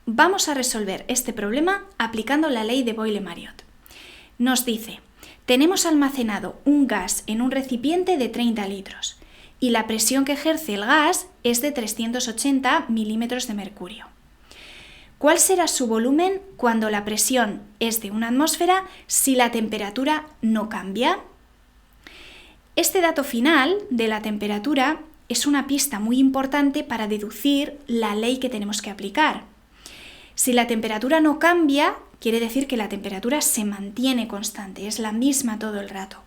vamos a resolver este problema aplicando la ley de Boyle-Mariotte. Nos dice, tenemos almacenado un gas en un recipiente de 30 litros y la presión que ejerce el gas es de 380 milímetros de mercurio. ¿Cuál será su volumen cuando la presión es de 1 atmósfera si la temperatura no cambia? Este dato final de la temperatura es una pista muy importante para deducir la ley que tenemos que aplicar. Si la temperatura no cambia, quiere decir que la temperatura se mantiene constante, es la misma todo el rato.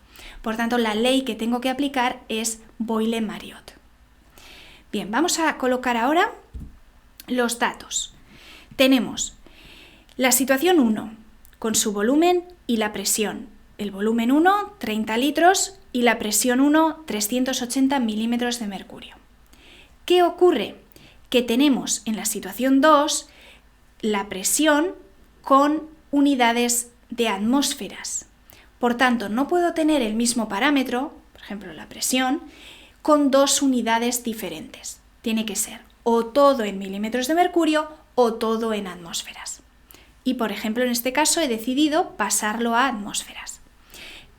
Por tanto, la ley que tengo que aplicar es Boyle-Mariotte. Bien, vamos a colocar ahora los datos. Tenemos la situación 1, con su volumen y la presión. El volumen 1, 30 litros, y la presión 1, 380 milímetros de mercurio. ¿Qué ocurre? Que tenemos en la situación 2 la presión con unidades de atmósferas. Por tanto, no puedo tener el mismo parámetro, por ejemplo la presión, con dos unidades diferentes. Tiene que ser o todo en milímetros de mercurio o todo en atmósferas. Y por ejemplo, en este caso he decidido pasarlo a atmósferas.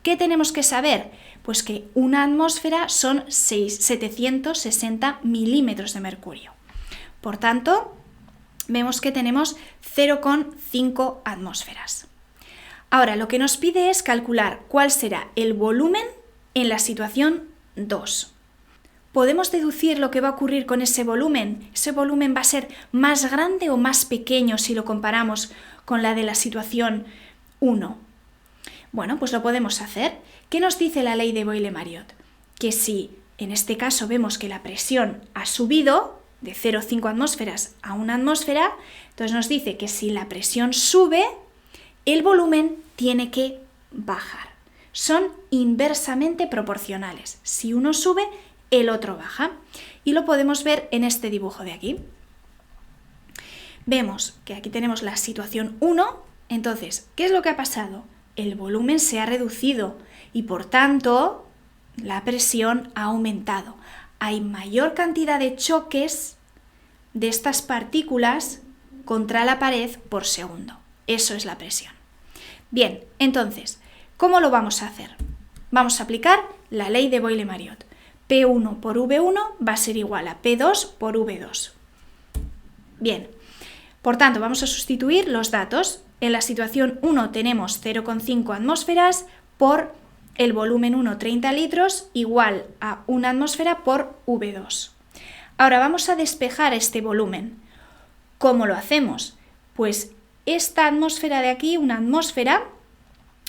¿Qué tenemos que saber? Pues que una atmósfera son 760 milímetros de mercurio. Por tanto, vemos que tenemos 0,5 atmósferas. Ahora, lo que nos pide es calcular cuál será el volumen en la situación 2. ¿Podemos deducir lo que va a ocurrir con ese volumen? ¿Ese volumen va a ser más grande o más pequeño si lo comparamos con la de la situación 1? Bueno, pues lo podemos hacer. ¿Qué nos dice la ley de Boyle-Mariotte? Que si en este caso vemos que la presión ha subido de 0,5 atmósferas a 1 atmósfera, entonces nos dice que si la presión sube, el volumen tiene que bajar. Son inversamente proporcionales. Si uno sube, el otro baja. Y lo podemos ver en este dibujo de aquí. Vemos que aquí tenemos la situación 1. Entonces, ¿qué es lo que ha pasado? El volumen se ha reducido y por tanto la presión ha aumentado. Hay mayor cantidad de choques de estas partículas contra la pared por segundo. Eso es la presión. Bien, entonces, ¿cómo lo vamos a hacer? Vamos a aplicar la ley de Boyle-Mariotte. P1 por V1 va a ser igual a P2 por V2. Bien, por tanto, vamos a sustituir los datos. En la situación 1 tenemos 0,5 atmósferas por el volumen 1, 30 litros, igual a 1 atmósfera por V2. Ahora vamos a despejar este volumen. ¿Cómo lo hacemos? Pues esta atmósfera de aquí, una atmósfera,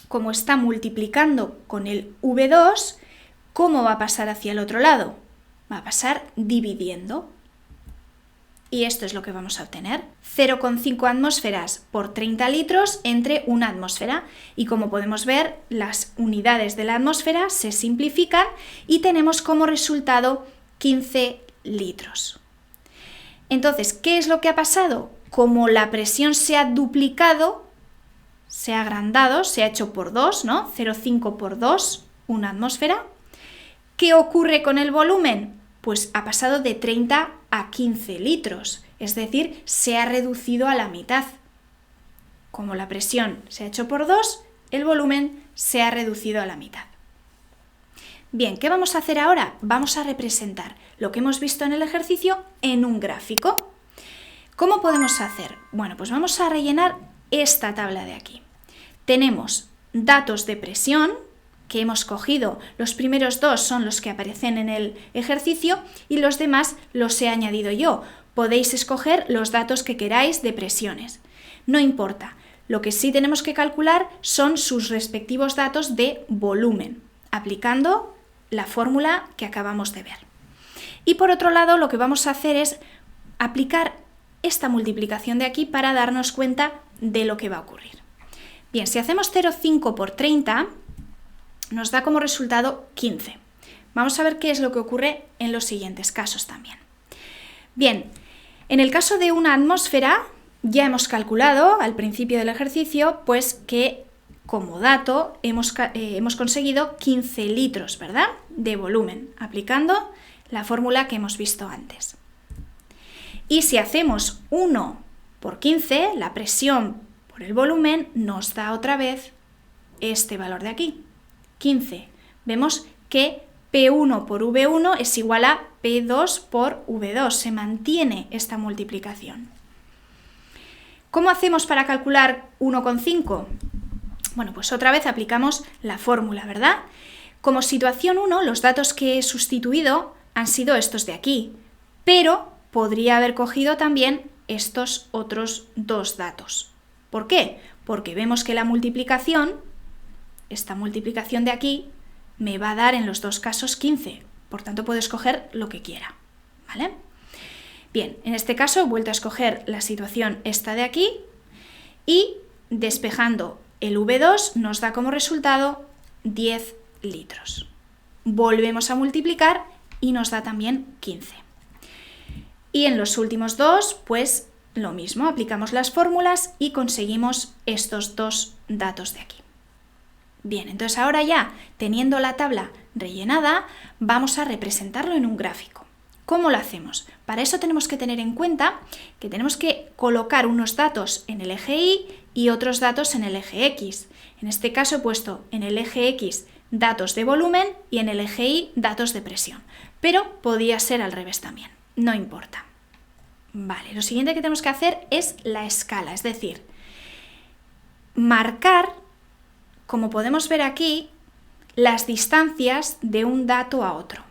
como está multiplicando con el V2, ¿cómo va a pasar hacia el otro lado? Va a pasar dividiendo. Y esto es lo que vamos a obtener. 0,5 atmósferas por 30 litros entre una atmósfera. Y como podemos ver, las unidades de la atmósfera se simplifican y tenemos como resultado 15 litros. Entonces, ¿qué es lo que ha pasado? Como la presión se ha duplicado, se ha agrandado, se ha hecho por 2, ¿no? 0,5 por 2, una atmósfera. ¿Qué ocurre con el volumen? Pues ha pasado de 30 a 15 litros, es decir, se ha reducido a la mitad. Como la presión se ha hecho por 2, el volumen se ha reducido a la mitad. Bien, ¿qué vamos a hacer ahora? Vamos a representar lo que hemos visto en el ejercicio en un gráfico. ¿Cómo podemos hacer? Bueno, pues vamos a rellenar esta tabla de aquí. Tenemos datos de presión, que hemos cogido, los primeros dos son los que aparecen en el ejercicio y los demás los he añadido yo. Podéis escoger los datos que queráis de presiones. No importa, lo que sí tenemos que calcular son sus respectivos datos de volumen, aplicando la fórmula que acabamos de ver. Y por otro lado, lo que vamos a hacer es aplicar esta multiplicación de aquí para darnos cuenta de lo que va a ocurrir. Bien, si hacemos 0,5 por 30, nos da como resultado 15. Vamos a ver qué es lo que ocurre en los siguientes casos también. Bien, en el caso de una atmósfera, ya hemos calculado al principio del ejercicio, pues que como dato hemos conseguido 15 litros, ¿verdad?, de volumen, aplicando la fórmula que hemos visto antes. Y si hacemos 1 por 15, la presión por el volumen nos da otra vez este valor de aquí, 15. Vemos que P1 por V1 es igual a P2 por V2, se mantiene esta multiplicación. ¿Cómo hacemos para calcular 1,5? Bueno, pues otra vez aplicamos la fórmula, ¿verdad? Como situación 1, los datos que he sustituido han sido estos de aquí, pero podría haber cogido también estos otros dos datos. ¿Por qué? Porque vemos que la multiplicación, esta multiplicación de aquí, me va a dar en los dos casos 15, por tanto puedo escoger lo que quiera, ¿vale? Bien, en este caso he vuelto a escoger la situación esta de aquí y despejando el V2 nos da como resultado 10 litros. Volvemos a multiplicar y nos da también 15. Y en los últimos dos, pues lo mismo, aplicamos las fórmulas y conseguimos estos dos datos de aquí. Bien, entonces ahora ya, teniendo la tabla rellenada, vamos a representarlo en un gráfico. ¿Cómo lo hacemos? Para eso tenemos que tener en cuenta que tenemos que colocar unos datos en el eje Y y otros datos en el eje X. En este caso he puesto en el eje X datos de volumen y en el eje Y datos de presión. Pero podía ser al revés también, no importa. Vale, lo siguiente que tenemos que hacer es la escala, es decir, marcar, como podemos ver aquí, las distancias de un dato a otro.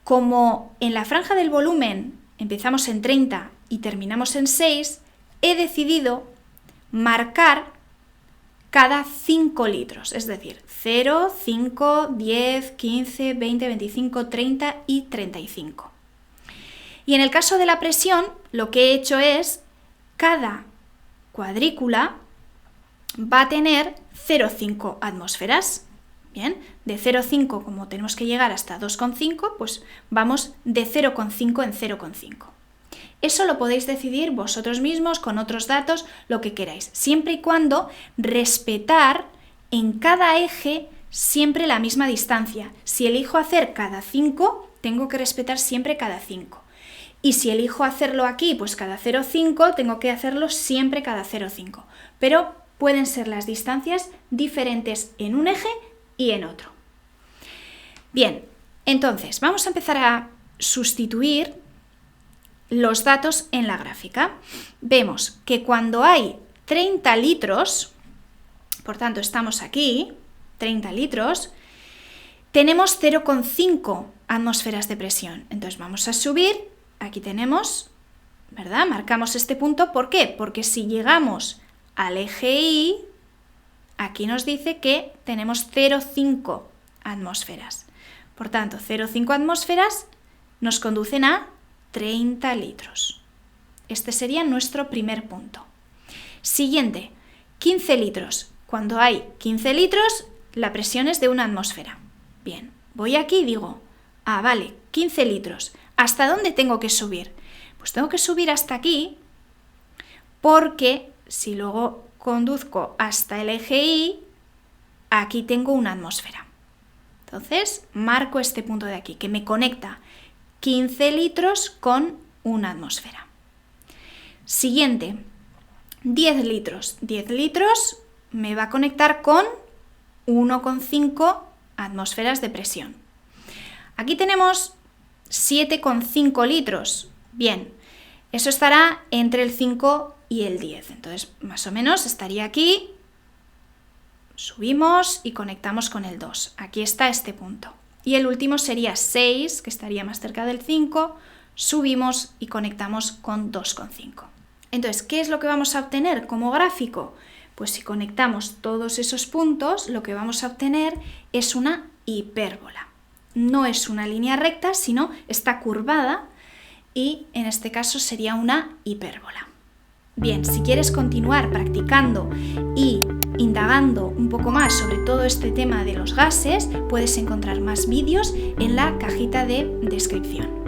Como en la franja del volumen empezamos en 30 y terminamos en 6, he decidido marcar cada 5 litros, es decir, 0, 5, 10, 15, 20, 25, 30 y 35. Y en el caso de la presión, lo que he hecho es, cada cuadrícula va a tener 0,5 atmósferas. Bien, de 0,5, como tenemos que llegar hasta 2,5, pues vamos de 0,5 en 0,5. Eso lo podéis decidir vosotros mismos con otros datos, lo que queráis, siempre y cuando respetar en cada eje siempre la misma distancia. Si elijo hacer cada 5, tengo que respetar siempre cada 5. Y si elijo hacerlo aquí, pues cada 0,5, tengo que hacerlo siempre cada 0,5. Pero pueden ser las distancias diferentes en un eje y en otro. Bien, entonces vamos a empezar a sustituir los datos en la gráfica. Vemos que cuando hay 30 litros, por tanto estamos aquí, 30 litros, tenemos 0,5 atmósferas de presión. Entonces vamos a subir, aquí tenemos, ¿verdad? Marcamos este punto, ¿por qué? Porque si llegamos al eje Y, aquí nos dice que tenemos 0,5 atmósferas. Por tanto, 0,5 atmósferas nos conducen a 30 litros. Este sería nuestro primer punto. Siguiente, 15 litros. Cuando hay 15 litros, la presión es de 1 atmósfera. Bien, voy aquí y digo, vale, 15 litros. ¿Hasta dónde tengo que subir? Pues tengo que subir hasta aquí, porque si luego conduzco hasta el eje Y, aquí tengo 1 atmósfera. Entonces, marco este punto de aquí, que me conecta 15 litros con 1 atmósfera. Siguiente, 10 litros. 10 litros me va a conectar con 1,5 atmósferas de presión. Aquí tenemos 7,5 litros. Bien, eso estará entre el 5 y el 10. Entonces, más o menos estaría aquí, subimos y conectamos con el 2. Aquí está este punto. Y el último sería 6, que estaría más cerca del 5, subimos y conectamos con 2,5. Entonces, ¿qué es lo que vamos a obtener como gráfico? Pues si conectamos todos esos puntos, lo que vamos a obtener es una hipérbola. No es una línea recta, sino está curvada y en este caso sería una hipérbola. Bien, si quieres continuar practicando y indagando un poco más sobre todo este tema de los gases, puedes encontrar más vídeos en la cajita de descripción.